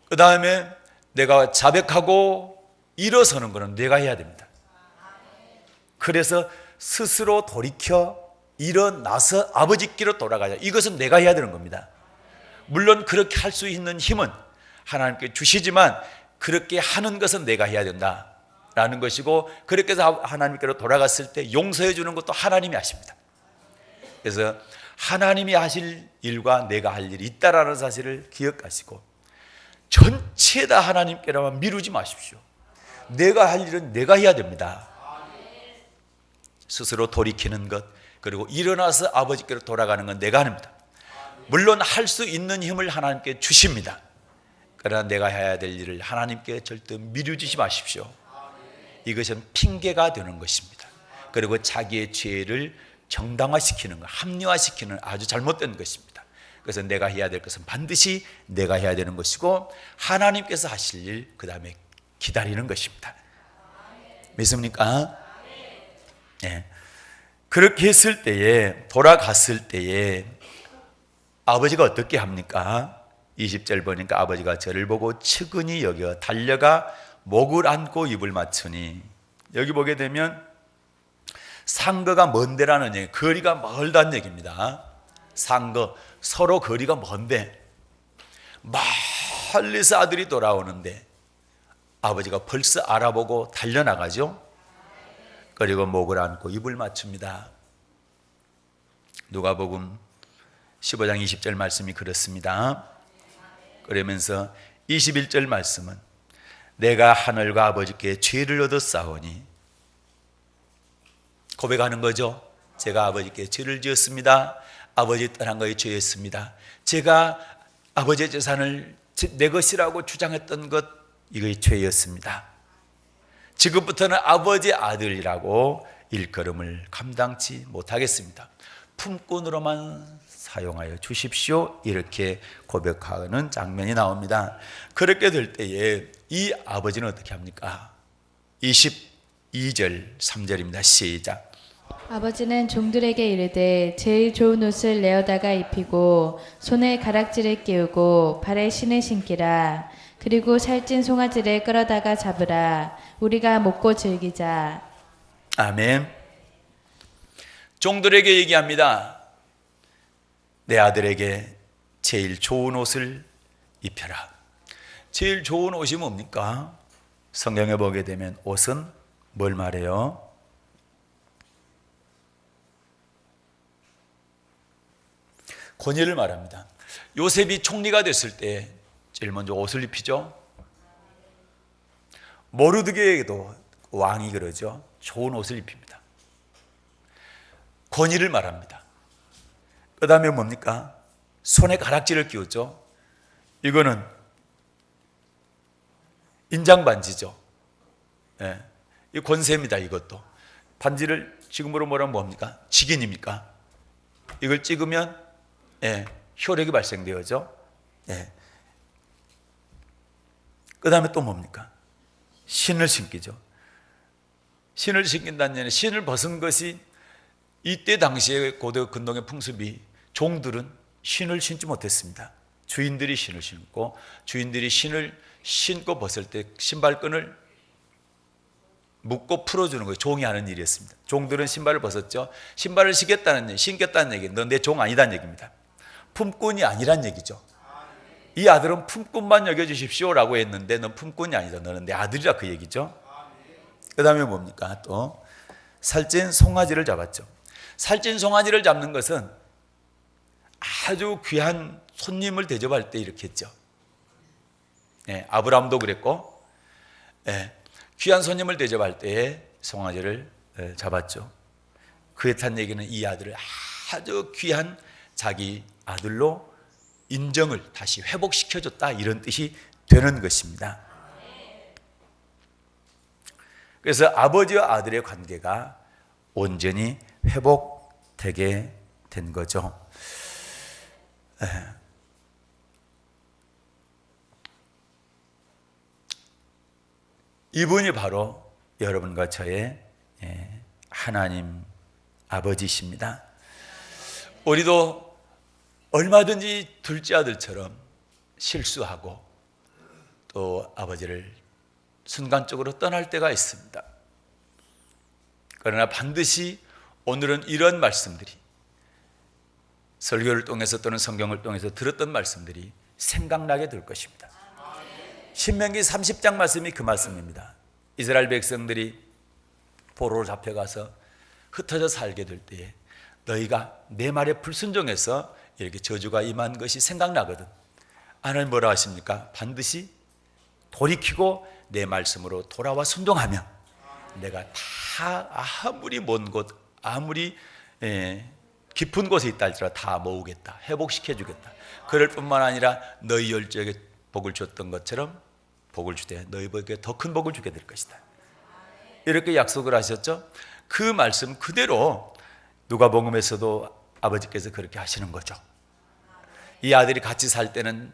그 다음에 내가 자백하고 일어서는 것은 내가 해야 됩니다. 그래서 스스로 돌이켜 일어나서 아버지께로 돌아가자. 이것은 내가 해야 되는 겁니다. 물론 그렇게 할 수 있는 힘은 하나님께 주시지만 그렇게 하는 것은 내가 해야 된다라는 것이고, 그렇게 해서 하나님께로 돌아갔을 때 용서해 주는 것도 하나님이 하십니다. 그래서 하나님이 하실 일과 내가 할 일이 있다라는 사실을 기억하시고 전체 다 하나님께로만 미루지 마십시오. 내가 할 일은 내가 해야 됩니다. 스스로 돌이키는 것, 그리고 일어나서 아버지께로 돌아가는 건 내가 합니다. 물론 할 수 있는 힘을 하나님께 주십니다. 그러나 내가 해야 될 일을 하나님께 절대 미루지 마십시오. 이것은 핑계가 되는 것입니다. 그리고 자기의 죄를 정당화시키는 것, 합리화시키는 아주 잘못된 것입니다. 그래서 내가 해야 될 것은 반드시 내가 해야 되는 것이고, 하나님께서 하실 일, 그 다음에 기다리는 것입니다. 믿습니까? 네. 그렇게 했을 때에, 돌아갔을 때에 아버지가 어떻게 합니까? 20절 보니까 아버지가 저를 보고 측은히 여겨 달려가 목을 안고 입을 맞추니, 여기 보게 되면 상거가 먼데라는 얘기, 거리가 멀다는 얘기입니다. 상거, 서로 거리가 먼데 멀리서 아들이 돌아오는데 아버지가 벌써 알아보고 달려나가죠. 그리고 목을 안고 입을 맞춥니다. 누가복음 15장 20절 말씀이 그렇습니다. 그러면서 21절 말씀은 내가 하늘과 아버지께 죄를 얻었사오니, 고백하는 거죠. 제가 아버지께 죄를 지었습니다. 아버지 떠난 것이 죄였습니다. 제가 아버지의 재산을 내 것이라고 주장했던 것, 이것이 죄였습니다. 지금부터는 아버지 아들이라고 일컬음을 감당치 못하겠습니다. 품꾼으로만 사용하여 주십시오. 이렇게 고백하는 장면이 나옵니다. 그렇게 될 때에 이 아버지는 어떻게 합니까? 22절 3절입니다. 시작. 아버지는 종들에게 이르되 제일 좋은 옷을 내어다가 입히고 손에 가락지를 끼우고 발에 신을 신기라. 그리고 살찐 송아지를 끌어다가 잡으라. 우리가 먹고 즐기자. 아멘. 종들에게 얘기합니다. 내 아들에게 제일 좋은 옷을 입혀라. 제일 좋은 옷이 뭡니까? 성경에 보게 되면 옷은 뭘 말해요? 권위를 말합니다. 요셉이 총리가 됐을 때 제일 먼저 옷을 입히죠. 모르드게에게도 왕이 그러죠. 좋은 옷을 입힙니다. 권위를 말합니다. 그 다음에 뭡니까? 손에 가락지를 끼웠죠. 이거는 인장반지죠. 예. 이 권세입니다. 이것도 반지를 지금으로 뭐라면 뭡니까? 직인입니까? 이걸 찍으면 효력이 발생되어죠. 그 다음에 또 뭡니까? 신을 신기죠. 신을 신긴다는 얘기는 신을 벗은 것이, 이때 당시에 고대 근동의 풍습이 종들은 신을 신지 못했습니다. 주인들이 신을 신고, 주인들이 신을 신고 벗을 때 신발끈을 묶고 풀어주는 거예요. 종이 하는 일이었습니다. 종들은 신발을 벗었죠. 신발을 신겠다는 얘기는 너 내 종 아니다는 얘기입니다. 품꾼이 아니란 얘기죠. 이 아들은 품꾼만 여겨주십시오라고 했는데 넌 품꾼이 아니다. 너는 내 아들이라, 그 얘기죠. 그 다음에 뭡니까? 또 살찐 송아지를 잡았죠. 살찐 송아지를 잡는 것은 아주 귀한 손님을 대접할 때 이렇게 했죠. 아브라함도 그랬고, 귀한 손님을 대접할 때에 송아지를 잡았죠. 그에 탄 얘기는 이 아들을 아주 귀한 자기 아들로 인정을 다시 회복시켜줬다, 이런 뜻이 되는 것입니다. 그래서 아버지와 아들의 관계가 온전히 회복되게 된 거죠. 이분이 바로 여러분과 저의 하나님 아버지십니다. 우리도 얼마든지 둘째 아들처럼 실수하고 또 아버지를 순간적으로 떠날 때가 있습니다. 그러나 반드시 오늘은 이런 말씀들이, 설교를 통해서 또는 성경을 통해서 들었던 말씀들이 생각나게 될 것입니다. 신명기 30장 말씀이 그 말씀입니다. 이스라엘 백성들이 포로로 잡혀가서 흩어져 살게 될 때에 너희가 내 말에 불순종해서 이렇게 저주가 임한 것이 생각나거든. 하나님 뭐라 하십니까? 반드시 돌이키고 내 말씀으로 돌아와 순종하면 내가 다 아무리 먼 곳, 아무리 깊은 곳에 있다 할지라도 다 모으겠다, 회복시켜 주겠다. 그럴 뿐만 아니라 너희 열조에게 복을 줬던 것처럼 복을 주되 너희에게 더 큰 복을 주게 될 것이다. 이렇게 약속을 하셨죠. 그 말씀 그대로 누가복음에서도 아버지께서 그렇게 하시는 거죠. 이 아들이 같이 살 때는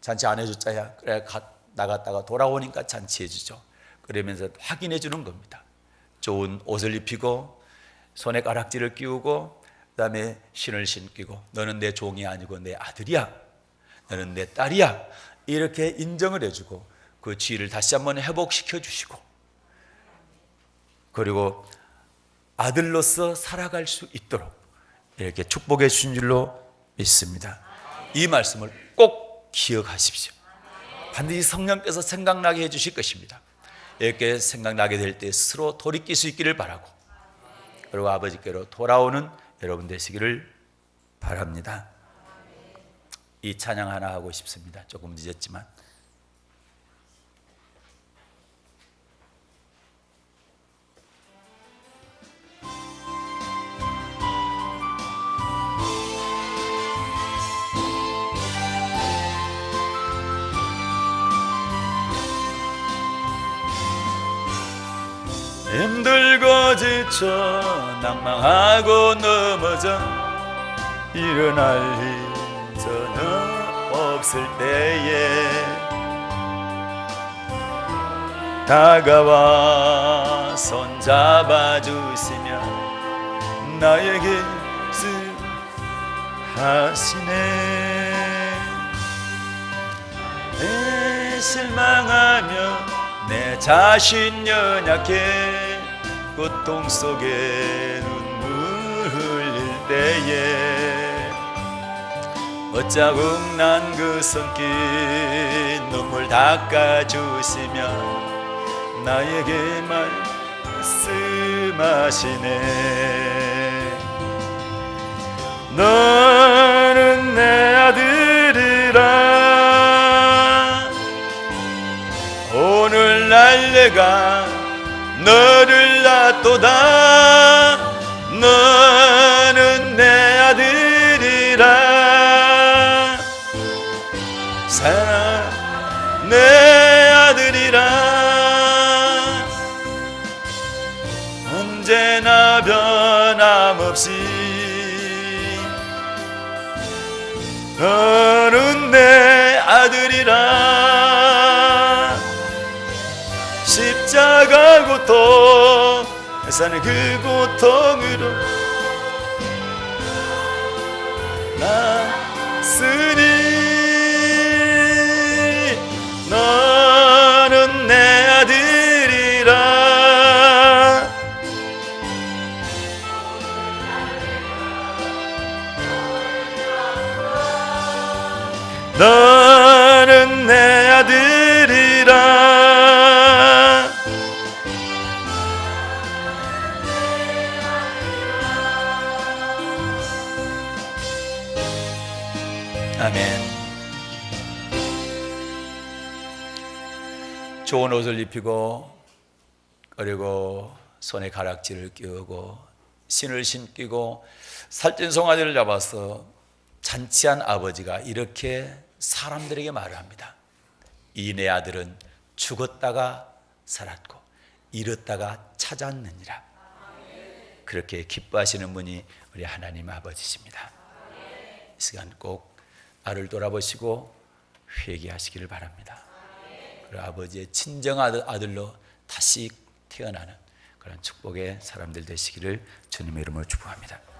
잔치 안 해줬자야, 그래 나갔다가 돌아오니까 잔치해 주죠. 그러면서 확인해 주는 겁니다. 좋은 옷을 입히고 손에 가락지를 끼우고 그다음에 신을 신기고 너는 내 종이 아니고 내 아들이야, 너는 내 딸이야, 이렇게 인정을 해주고 그 지위를 다시 한번 회복시켜 주시고, 그리고 아들로서 살아갈 수 있도록 이렇게 축복해 주신 줄로 믿습니다. 이 말씀을 꼭 기억하십시오. 반드시 성령께서 생각나게 해 주실 것입니다. 이렇게 생각나게 될 때 스스로 돌이킬 수 있기를 바라고, 그리고 아버지께로 돌아오는 여러분 되시기를 바랍니다. 이 찬양 하나 하고 싶습니다. 조금 늦었지만. 힘들고 지쳐 낭망하고 넘어져 일어날 힘 전혀 없을 때에 다가와 손잡아 주시며 나에게 하시네. 내 실망하며 내 자신 연약해 고통 속에 눈물 흘릴 때에 어자국 난 그 손길 눈물 닦아주시며 나에게 말씀하시네. 너는 내 아들이라 오늘날 내가 너를 낳도다. 너는 내 아들이라 사랑 내 아들이라 언제나 변함없이 너는 내 아들이라. 십자가 고통 사는 그 고통으로 났으니 너는 내 아들이라. 너는 내 아들이라. 아멘. 좋은 옷을 입히고 그리고 손에 가락지를 끼우고 신을 신기고 살찐 송아지를 잡아서 잔치한 아버지가 이렇게 사람들에게 말을 합니다. 이 내 아들은 죽었다가 살았고 잃었다가 찾았느니라. 그렇게 기뻐하시는 분이 우리 하나님 아버지십니다. 이 시간 꼭 나를 돌아보시고 회개하시기를 바랍니다. 그리고 아버지의 친정 아들로 다시 태어나는 그런 축복의 사람들 되시기를 주님의 이름으로 축복합니다.